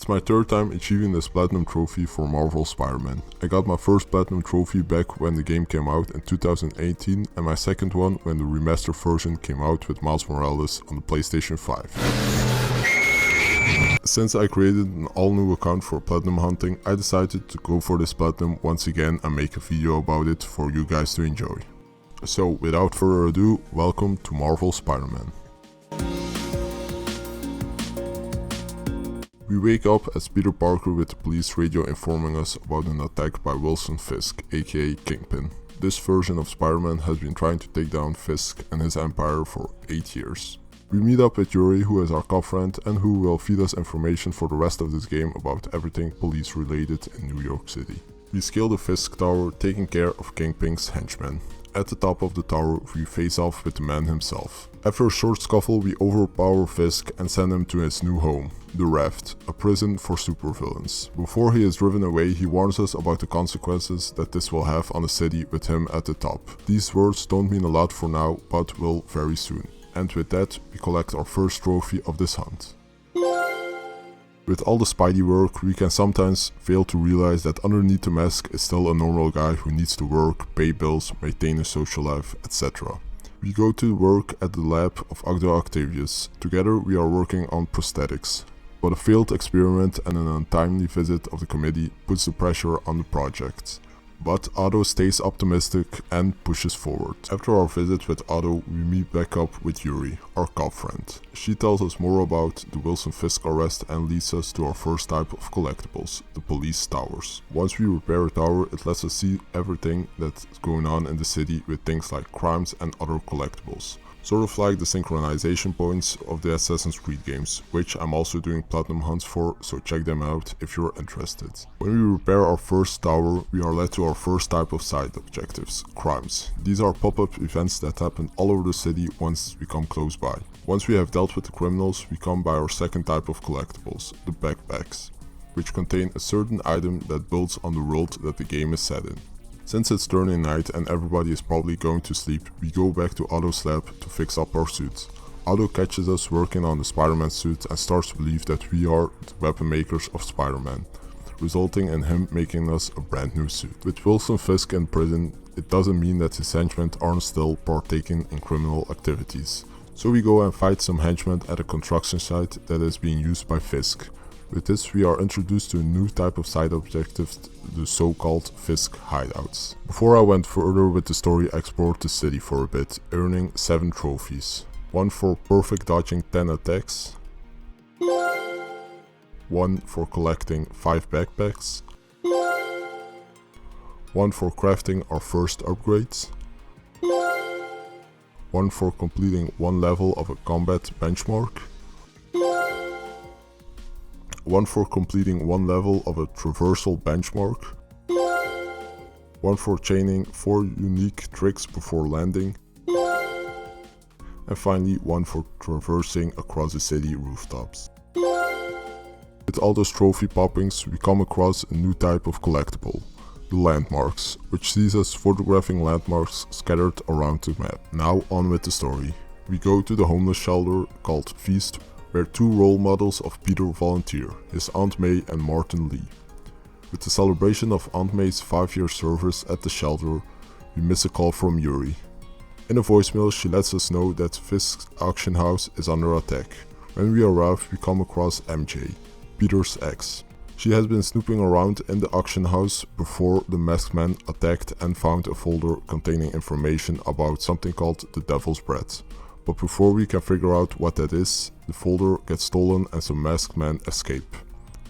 It's my third time achieving this platinum trophy for Marvel Spider-Man. I got my first platinum trophy back when the game came out in 2018 and my second one when the remastered version came out with Miles Morales on the PlayStation 5. Since I created an all new account for platinum hunting, I decided to go for this platinum once again and make a video about it for you guys to enjoy. So without further ado, welcome to Marvel Spider-Man. We wake up as Peter Parker with the police radio informing us about an attack by Wilson Fisk, aka Kingpin. This version of Spider-Man has been trying to take down Fisk and his empire for 8 years. We meet up with Yuri, who is our cop friend and who will feed us information for the rest of this game about everything police related in New York City. We scale the Fisk Tower, taking care of Kingpin's henchmen. At the top of the tower, we face off with the man himself. After a short scuffle, we overpower Fisk and send him to his new home, the Raft, a prison for supervillains. Before he is driven away, he warns us about the consequences that this will have on the city with him at the top. These words don't mean a lot for now, but will very soon. And with that, we collect our first trophy of this hunt. With all the Spidey work, we can sometimes fail to realize that underneath the mask is still a normal guy who needs to work, pay bills, maintain a social life, etc. We go to work at the lab of Ogdo Octavius. Together we are working on prosthetics. But a failed experiment and an untimely visit of the committee puts the pressure on the project. But Otto stays optimistic and pushes forward. After our visit with Otto, we meet back up with Yuri, our cop friend. She tells us more about the Wilson Fisk arrest and leads us to our first type of collectibles, the police towers. Once we repair a tower, it lets us see everything that's going on in the city with things like crimes and other collectibles. Sort of like the synchronization points of the Assassin's Creed games, which I'm also doing platinum hunts for, so check them out if you're interested. When we repair our first tower, we are led to our first type of side objectives, crimes. These are pop-up events that happen all over the city once we come close by. Once we have dealt with the criminals, we come by our second type of collectibles, the backpacks, which contain a certain item that builds on the world that the game is set in. Since it's turning night and everybody is probably going to sleep, we go back to Otto's lab to fix up our suits. Otto catches us working on the Spider-Man suit and starts to believe that we are the weapon makers of Spider-Man, resulting in him making us a brand new suit. With Wilson Fisk in prison, it doesn't mean that his henchmen aren't still partaking in criminal activities. So we go and fight some henchmen at a construction site that is being used by Fisk. With this, we are introduced to a new type of side objective, the so-called Fisk hideouts. Before I went further with the story, I explored the city for a bit, earning 7 trophies. 1 for perfect dodging 10 attacks, 1 for collecting 5 backpacks, 1 for crafting our first upgrades, 1 for completing 1 level of a combat benchmark, 1 for completing 1 level of a traversal benchmark, 1 for chaining 4 unique tricks before landing, and finally 1 for traversing across the city rooftops. With all those trophy poppings, we come across a new type of collectible, the landmarks, which sees us photographing landmarks scattered around the map. Now on with the story. We go to the homeless shelter called Feast, where 2 role models of Peter volunteer, his Aunt May and Martin Lee. With the celebration of Aunt May's 5-year service at the shelter, we miss a call from Yuri. In a voicemail, she lets us know that Fisk's auction house is under attack. When we arrive, we come across MJ, Peter's ex. She has been snooping around in the auction house before the masked man attacked and found a folder containing information about something called the Devil's Bread. But before we can figure out what that is, the folder gets stolen and some masked men escape.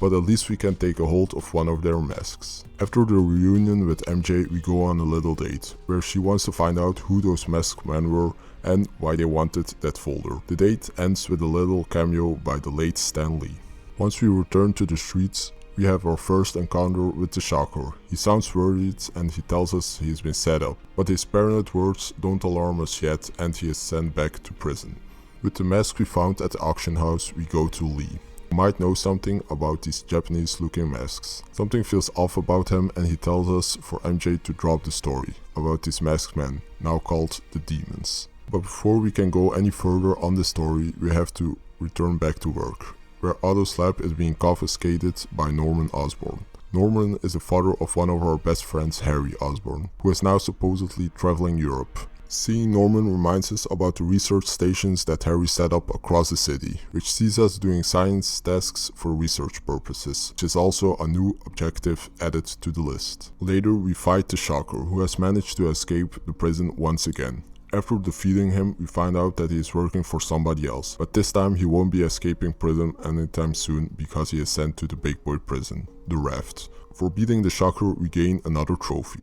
But at least we can take a hold of one of their masks. After the reunion with MJ, we go on a little date, where she wants to find out who those masked men were and why they wanted that folder. The date ends with a little cameo by the late Stan Lee. Once we return to the streets, we have our first encounter with the Shocker. He sounds worried and he tells us he's been set up, but his paranoid words don't alarm us yet and he is sent back to prison. With the mask we found at the auction house, we go to Lee. You might know something about these Japanese looking masks. Something feels off about him and he tells us for MJ to drop the story about these masked men, now called the Demons. But before we can go any further on the story, we have to return back to work. where Otto's lab is being confiscated by Norman Osborn. Norman is the father of one of our best friends, Harry Osborn, who is now supposedly traveling Europe. Seeing Norman reminds us about the research stations that Harry set up across the city, which sees us doing science tasks for research purposes, which is also a new objective added to the list. Later we fight the Shocker, who has managed to escape the prison once again. After defeating him, we find out that he is working for somebody else, but this time he won't be escaping prison anytime soon because he is sent to the big boy prison, the Raft. For beating the Shocker, we gain another trophy.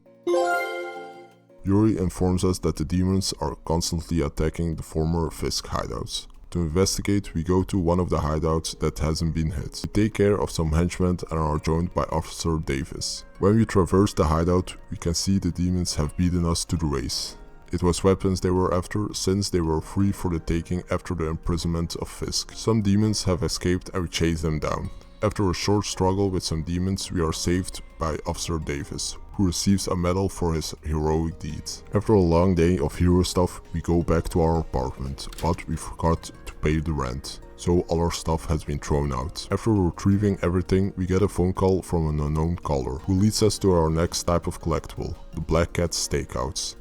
Yuri informs us that the demons are constantly attacking the former Fisk hideouts. To investigate, we go to one of the hideouts that hasn't been hit. We take care of some henchmen and are joined by Officer Davis. When we traverse the hideout, we can see the demons have beaten us to the race. It was weapons they were after, since they were free for the taking after the imprisonment of Fisk. Some demons have escaped and we chase them down. After a short struggle with some demons, we are saved by Officer Davis, who receives a medal for his heroic deeds. After a long day of hero stuff, we go back to our apartment, but we forgot to pay the rent, so all our stuff has been thrown out. After retrieving everything, we get a phone call from an unknown caller, who leads us to our next type of collectible, the Black Cat Stakeouts.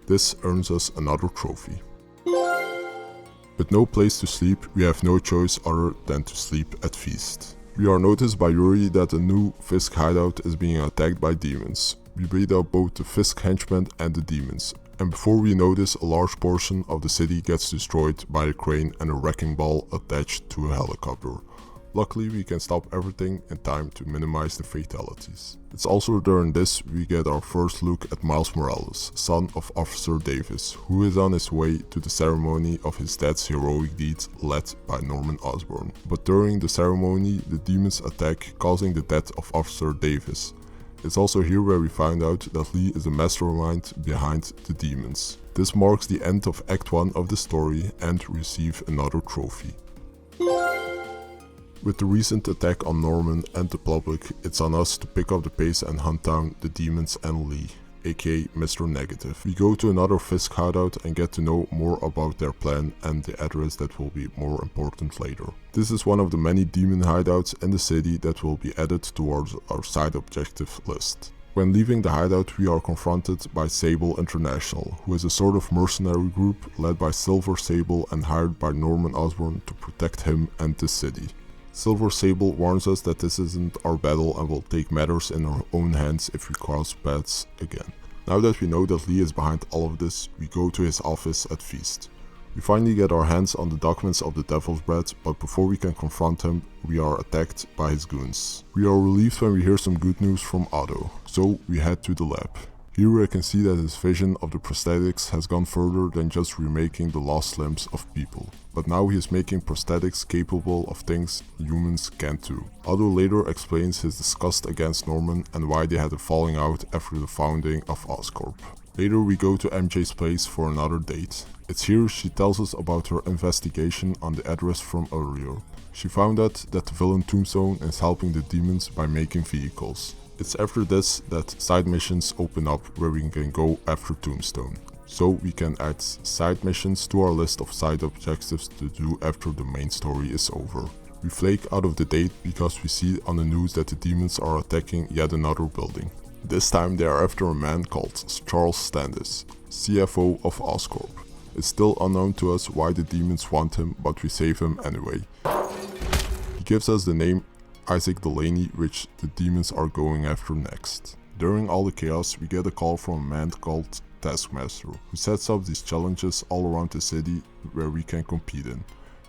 This earns us another trophy. With no place to sleep, we have no choice other than to sleep at Feast. We are noticed by Yuri that a new Fisk hideout is being attacked by demons. We beat out both the Fisk henchmen and the demons, and before we notice, a large portion of the city gets destroyed by a crane and a wrecking ball attached to a helicopter. Luckily, we can stop everything in time to minimize the fatalities. It's also during this we get our first look at Miles Morales, son of Officer Davis, who is on his way to the ceremony of his dad's heroic deeds led by Norman Osborn. But during the ceremony, the demons attack, causing the death of Officer Davis. It's also here where we find out that Lee is the mastermind behind the demons. This marks the end of Act 1 of the story and receive another trophy. With the recent attack on Norman and the public, it's on us to pick up the pace and hunt down the demons and Lee, aka Mr. Negative. We go to another Fisk hideout and get to know more about their plan and the address that will be more important later. This is one of the many demon hideouts in the city that will be added towards our side objective list. When leaving the hideout, we are confronted by Sable International, who is a sort of mercenary group led by Silver Sable and hired by Norman Osborn to protect him and the city. Silver Sable warns us that this isn't our battle and will take matters in our own hands if we cross paths again. Now that we know that Lee is behind all of this, we go to his office at Feast. We finally get our hands on the documents of the Devil's Breath, but before we can confront him, we are attacked by his goons. We are relieved when we hear some good news from Otto, so we head to the lab. Here I can see that his vision of the prosthetics has gone further than just remaking the lost limbs of people. But now he is making prosthetics capable of things humans can't do. Otto later explains his disgust against Norman and why they had a falling out after the founding of Oscorp. Later we go to MJ's place for another date. It's here she tells us about her investigation on the address from earlier. She found out that the villain Tombstone is helping the demons by making vehicles. It's after this that side missions open up where we can go after Tombstone. So we can add side missions to our list of side objectives to do after the main story is over. We flake out of the date because we see on the news that the demons are attacking yet another building. This time they are after a man called Charles Standish, CFO of Oscorp. It's still unknown to us why the demons want him, but we save him anyway. He gives us the name Isaac Delaney, which the demons are going after next. During all the chaos, we get a call from a man called Taskmaster, who sets up these challenges all around the city where we can compete in,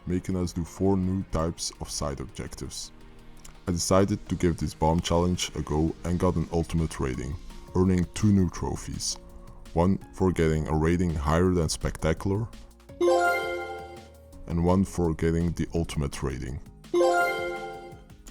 making us do 4 new types of side objectives. I decided to give this bomb challenge a go and got an ultimate rating, earning 2 new trophies. One for getting a rating higher than spectacular, and one for getting the ultimate rating.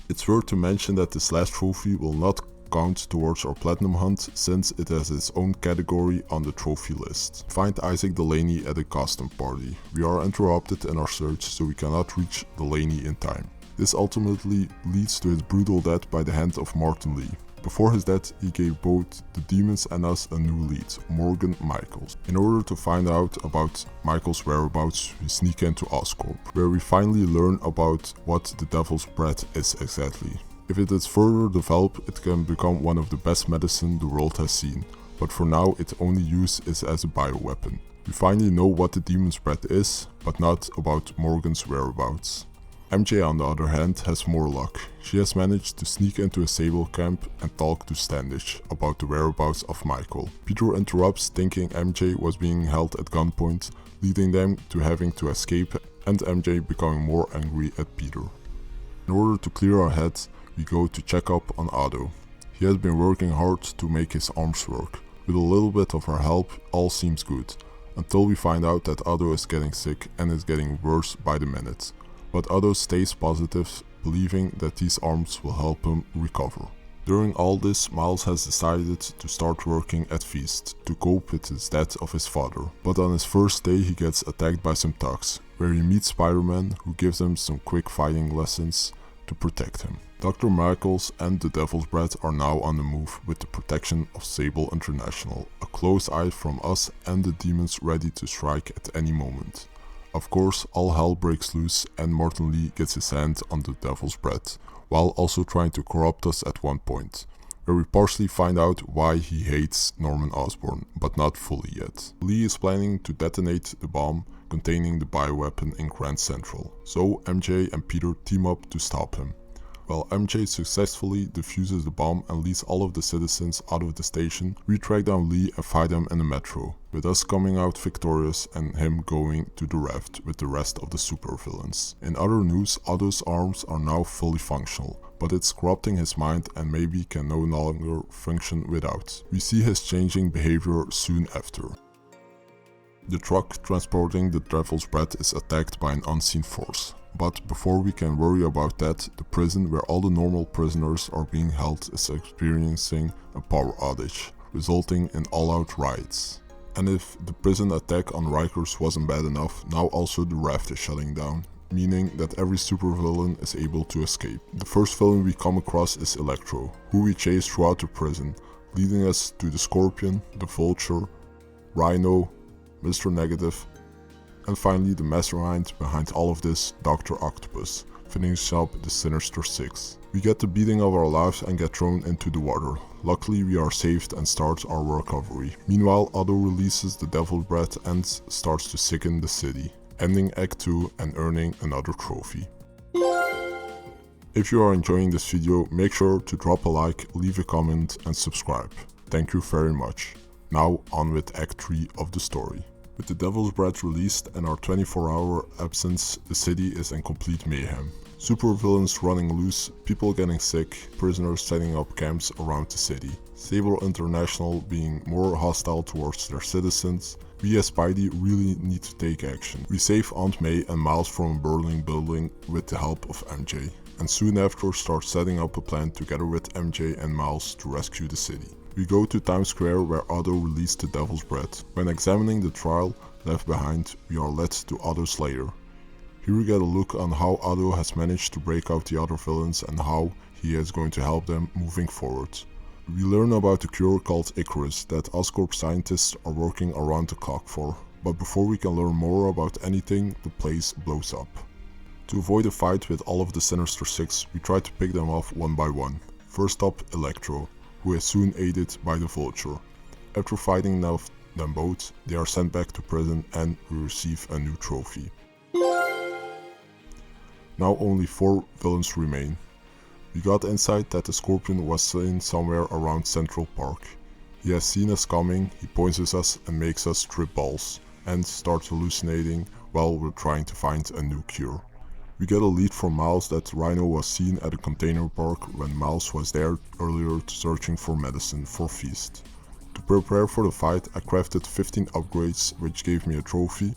It's worth to mention that this last trophy will not count towards our platinum hunt since it has its own category on the trophy list. Find Isaac Delaney at a costume party. We are interrupted in our search, so we cannot reach Delaney in time. This ultimately leads to his brutal death by the hand of Martin Lee. Before his death, he gave both the demons and us a new lead, Morgan Michaels. In order to find out about Michael's whereabouts, we sneak into Oscorp, where we finally learn about what the Devil's Breath is exactly. If it is further developed, it can become one of the best medicine the world has seen, but for now its only use is as a bioweapon. We finally know what the Demon's Breath is, but not about Morgan's whereabouts. MJ on the other hand has more luck. She has managed to sneak into a Sable camp and talk to Standish about the whereabouts of Michael. Peter interrupts, thinking MJ was being held at gunpoint, leading them to having to escape and MJ becoming more angry at Peter. In order to clear our heads, we go to check up on Otto. He has been working hard to make his arms work. With a little bit of our help, all seems good, until we find out that Otto is getting sick and is getting worse by the minute. But Otto stays positive, believing that these arms will help him recover. During all this, Miles has decided to start working at Feast to cope with his death of his father. But on his first day he gets attacked by some thugs, where he meets Spiderman, who gives him some quick fighting lessons to protect him. Dr. Michaels and the Devil's Breath are now on the move with the protection of Sable International, a close eye from us and the demons ready to strike at any moment. Of course, all hell breaks loose and Morton Lee gets his hand on the Devil's Breath, while also trying to corrupt us at one point, where we partially find out why he hates Norman Osborn, but not fully yet. Lee is planning to detonate the bomb containing the bioweapon in Grand Central, so MJ and Peter team up to stop him. While MJ successfully defuses the bomb and leads all of the citizens out of the station, we track down Lee and fight him in the metro, with us coming out victorious and him going to the raft with the rest of the supervillains. In other news, Otto's arms are now fully functional, but it's corrupting his mind and maybe can no longer function without. We see his changing behavior soon after. The truck transporting the Devil's Breath is attacked by an unseen force. But before we can worry about that, the prison where all the normal prisoners are being held is experiencing a power outage, resulting in all-out riots. And if the prison attack on Rikers wasn't bad enough, now also the raft is shutting down, meaning that every supervillain is able to escape. The first villain we come across is Electro, who we chase throughout the prison, leading us to the Scorpion, the Vulture, Rhino, Mr. Negative, and finally the mastermind behind all of this, Dr. Octopus, finishing up the Sinister Six. We get the beating of our lives and get thrown into the water. Luckily we are saved and start our recovery. Meanwhile, Otto releases the Devil's Breath and starts to sicken the city, ending Act 2 and earning another trophy. If you are enjoying this video, make sure to drop a like, leave a comment and subscribe. Thank you very much. Now on with Act 3 of the story. With the Devil's Breath released and our 24-hour absence, the city is in complete mayhem. Supervillains running loose, people getting sick, prisoners setting up camps around the city. Sable International being more hostile towards their citizens. We as Spidey really need to take action. We save Aunt May and Miles from a burning building with the help of MJ, and soon after start setting up a plan together with MJ and Miles to rescue the city. We go to Times Square where Otto released the Devil's Breath. When examining the trial left behind, we are led to Otto's lair. Here we get a look on how Otto has managed to break out the other villains and how he is going to help them moving forward. We learn about a cure called Icarus that Oscorp scientists are working around the clock for, but before we can learn more about anything, the place blows up. To avoid a fight with all of the Sinister Six, we try to pick them off one by one. First up, Electro, who is soon aided by the Vulture. After fighting them both, they are sent back to prison and we receive a new trophy. Now only 4 villains remain. We got insight that the Scorpion was seen somewhere around Central Park. He has seen us coming, he points at us and makes us trip balls, and starts hallucinating while we're trying to find a new cure. We get a lead from Miles that Rhino was seen at a container park when Miles was there earlier searching for medicine for Feast. To prepare for the fight, I crafted 15 upgrades which gave me a trophy.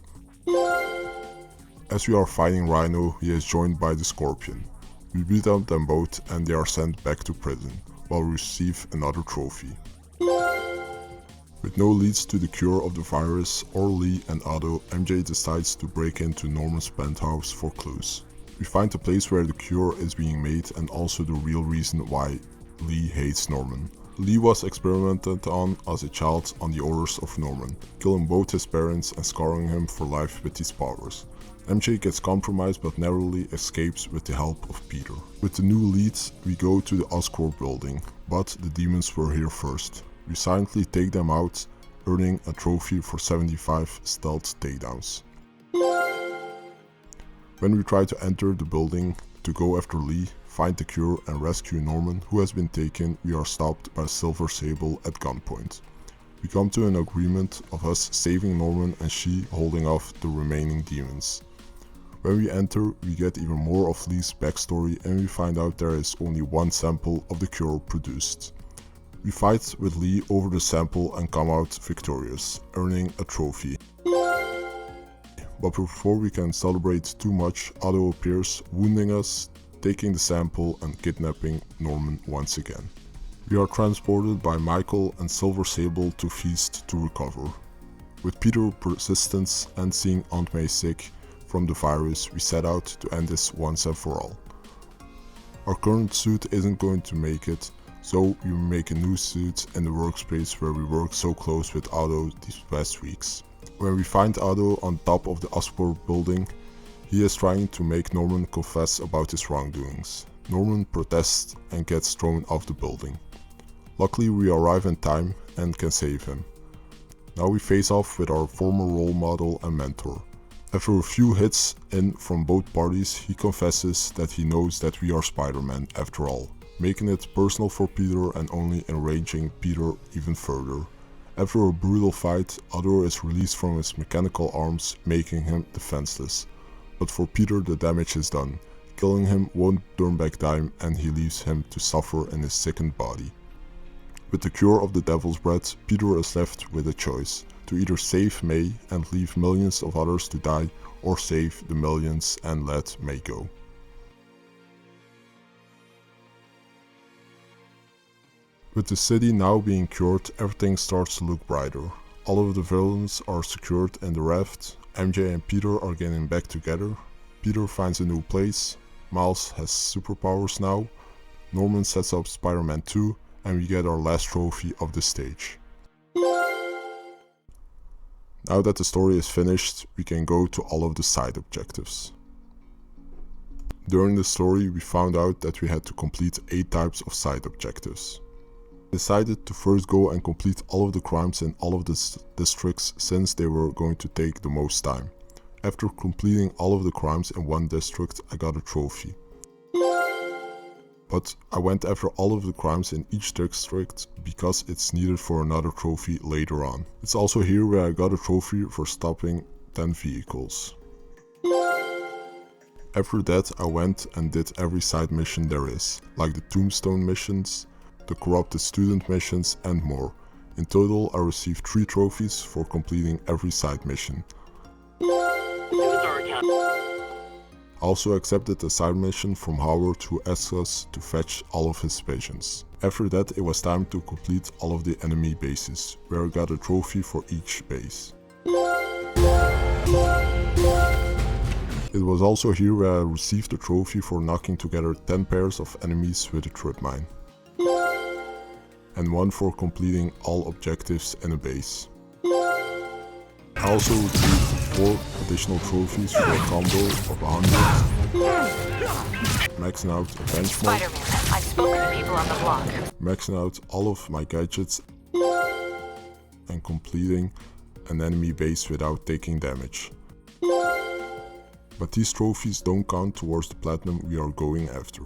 As we are fighting Rhino, he is joined by the Scorpion. We beat up them both and they are sent back to prison, while we receive another trophy. With no leads to the cure of the virus or Lee and Otto, MJ decides to break into Norman's penthouse for clues. We find the place where the cure is being made and also the real reason why Lee hates Norman. Lee was experimented on as a child on the orders of Norman, killing both his parents and scarring him for life with these powers. MJ gets compromised but narrowly escapes with the help of Peter. With the new leads, we go to the Oscorp building, but the demons were here first. We silently take them out, earning a trophy for 75 stealth takedowns. When we try to enter the building to go after Lee, find the cure and rescue Norman, who has been taken, we are stopped by Silver Sable at gunpoint. We come to an agreement of us saving Norman and she holding off the remaining demons. When we enter, we get even more of Lee's backstory and we find out there is only one sample of the cure produced. We fight with Lee over the sample and come out victorious, earning a trophy. But before we can celebrate too much, Otto appears, wounding us, taking the sample and kidnapping Norman once again. We are transported by Michael and Silver Sable to Feast to recover. With Peter's persistence and seeing Aunt May sick from the virus, we set out to end this once and for all. Our current suit isn't going to make it, so we make a new suit in the workspace where we worked so close with Otto these past weeks. When we find Otto on top of the Oscorp building, he is trying to make Norman confess about his wrongdoings. Norman protests and gets thrown off the building. Luckily we arrive in time and can save him. Now we face off with our former role model and mentor. After a few hits in from both parties, he confesses that he knows that we are Spider-Man after all, making it personal for Peter and only enraging Peter even further. After a brutal fight, Otto is released from his mechanical arms, making him defenseless. But for Peter the damage is done. Killing him won't turn back time and he leaves him to suffer in his sickened body. With the cure of the Devil's Breath, Peter is left with a choice. To either save May and leave millions of others to die, or save the millions and let May go. With the city now being cured, everything starts to look brighter. All of the villains are secured in the raft, MJ and Peter are getting back together, Peter finds a new place, Miles has superpowers now, Norman sets up Spider-Man 2, and we get our last trophy of the stage. Now that the story is finished, we can go to all of the side objectives. During the story we found out that we had to complete 8 types of side objectives. We decided to first go and complete all of the crimes in all of the districts since they were going to take the most time. After completing all of the crimes in one district, I got a trophy. But I went after all of the crimes in each district because it's needed for another trophy later on. It's also here where I got a trophy for stopping 10 vehicles. After that I went and did every side mission there is, like the Tombstone missions, the corrupted student missions and more. In total I received 3 trophies for completing every side mission. I also accepted a side mission from Howard who asked us to fetch all of his patients. After that it was time to complete all of the enemy bases, where I got a trophy for each base. It was also here where I received a trophy for knocking together 10 pairs of enemies with a trip mine. And 1 for completing all objectives in a base. I also received 4 additional trophies for a combo of 100, maxing out a benchmark, Spiderman, I've spoken to people on the block. maxing out all of my gadgets, and completing an enemy base without taking damage. But these trophies don't count towards the platinum we are going after.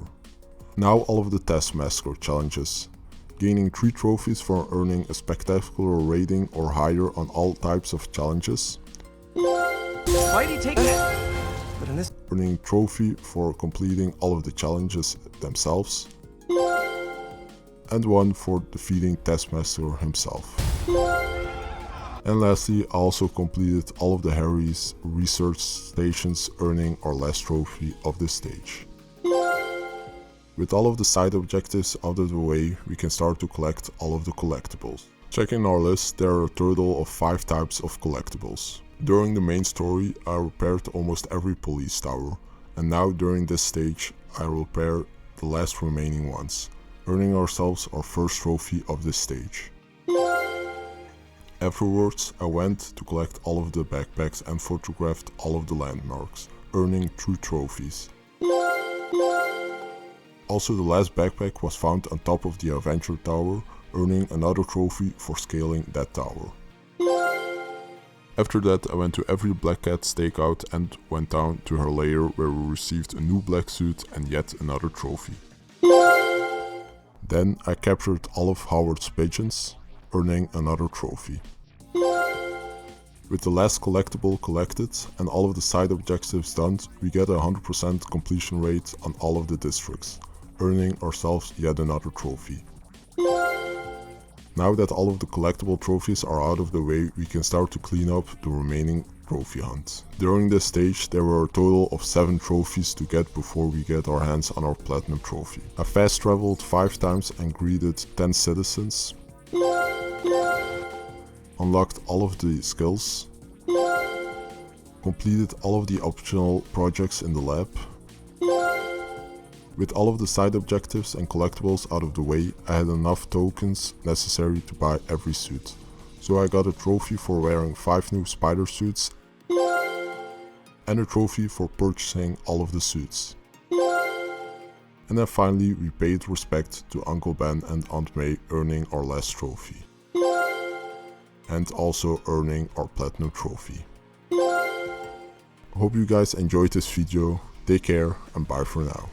Now all of the Taskmaster challenges. Gaining 3 trophies for earning a spectacular rating or higher on all types of challenges. Earning trophy for completing all of the challenges themselves. And 1 for defeating Taskmaster himself. And lastly, I also completed all of the Harry's research stations, earning our last trophy of this stage. With all of the side objectives out of the way, we can start to collect all of the collectibles. Checking our list, there are a total of 5 types of collectibles. During the main story, I repaired almost every police tower, and now during this stage, I repair the last remaining ones. earning ourselves our first trophy of this stage. Afterwards, I went to collect all of the backpacks and photographed all of the landmarks, earning 2 trophies. Also, the last backpack was found on top of the adventure tower, earning another trophy for scaling that tower. After that, I went to every Black Cat stakeout and went down to her lair where we received a new black suit and yet another trophy. Then I captured all of Howard's pigeons, earning another trophy. With the last collectible collected and all of the side objectives done, we get a 100% completion rate on all of the districts, earning ourselves yet another trophy. Now that all of the collectible trophies are out of the way, we can start to clean up the remaining trophy hunt. During this stage, there were a total of 7 trophies to get before we get our hands on our platinum trophy. I fast traveled 5 times and greeted 10 citizens, unlocked all of the skills, completed all of the optional projects in the lab. With all of the side objectives and collectibles out of the way, I had enough tokens necessary to buy every suit. So I got a trophy for wearing 5 new spider suits and a trophy for purchasing all of the suits. And then finally we paid respect to Uncle Ben and Aunt May, earning our last trophy. And also earning our platinum trophy. I hope you guys enjoyed this video. Take care and bye for now.